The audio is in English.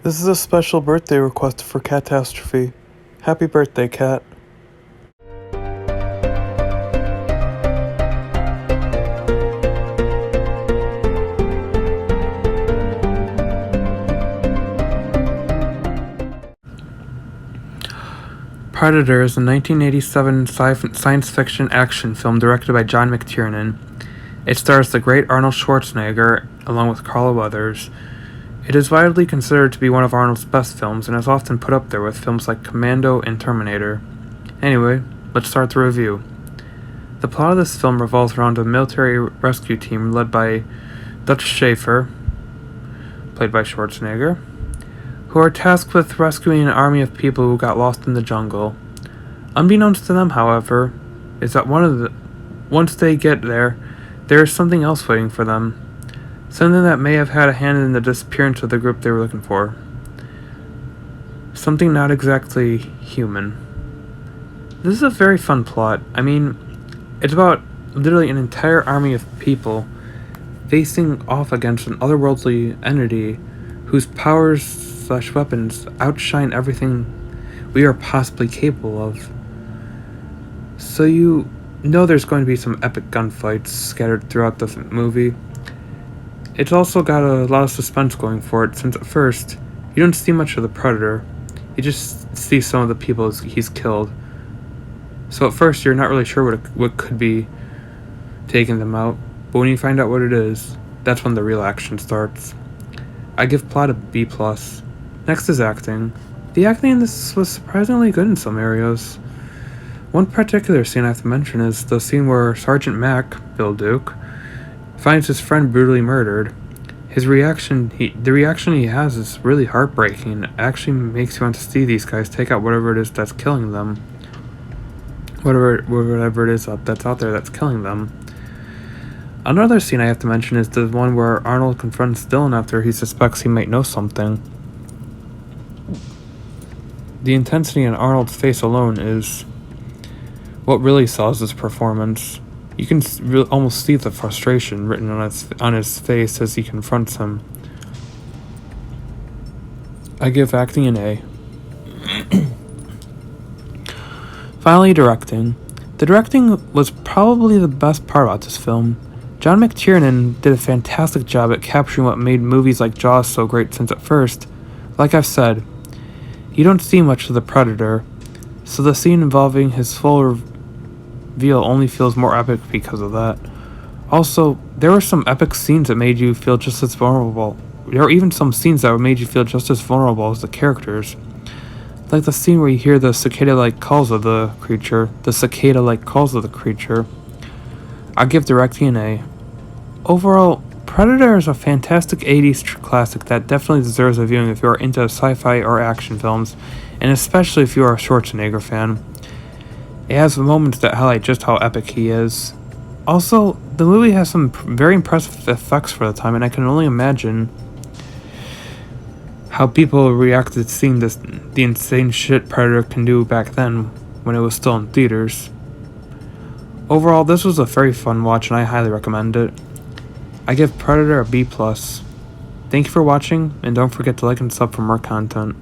This is a special birthday request for Catastrophe. Happy birthday, Cat. Predator is a 1987 science fiction action film directed by John McTiernan. It stars the great Arnold Schwarzenegger along with Carl Weathers. It is widely considered to be one of Arnold's best films and is often put up there with films like Commando and Terminator. Anyway, let's start the review. The plot of this film revolves around a military rescue team led by Dutch Schaefer, played by Schwarzenegger, who are tasked with rescuing an army of people who got lost in the jungle. Unbeknownst to them, however, is that once they get there is something else waiting for them. Something that may have had a hand in the disappearance of the group they were looking for. Something not exactly human. This is a very fun plot. I mean, it's about literally an entire army of people facing off against an otherworldly entity whose powers/weapons outshine everything we are possibly capable of. So you know there's going to be some epic gunfights scattered throughout the movie. It's also got a lot of suspense going for it, since at first, you don't see much of the Predator. You just see some of the people he's killed. So at first, you're not really sure what could be taking them out, but when you find out what it is, that's when the real action starts. I give plot a B+. Next is acting. The acting in this was surprisingly good in some areas. One particular scene I have to mention is the scene where Sergeant Mac, Bill Duke, finds his friend brutally murdered. The reaction he has is really heartbreaking. It actually makes you want to see these guys take out whatever it is that's killing them. Whatever it is that's out there that's killing them. Another scene I have to mention is the one where Arnold confronts Dylan after he suspects he might know something. The intensity in Arnold's face alone is what really sells his performance. You can almost see the frustration written on his face as he confronts him. I give acting an A. Finally, directing. The directing was probably the best part about this film. John McTiernan did a fantastic job at capturing what made movies like Jaws so great, since at first, like I've said, you don't see much of the Predator, so the scene involving his full reveal only feels more epic because of that. Also, there were some epic scenes that made you feel just as vulnerable. There were even some scenes that made you feel just as vulnerable as the characters. Like the scene where you hear the cicada-like calls of the creature. I give directing an A. Overall, Predator is a fantastic 80s classic that definitely deserves a viewing if you are into sci-fi or action films, and especially if you are a Schwarzenegger fan. It has moments that highlight just how epic he is. Also, the movie has some very impressive effects for the time, and I can only imagine how people reacted to seeing the insane shit Predator can do back then when it was still in theaters. Overall, this was a very fun watch and I highly recommend it. I give Predator a B+. Thank you for watching, and don't forget to like and sub for more content.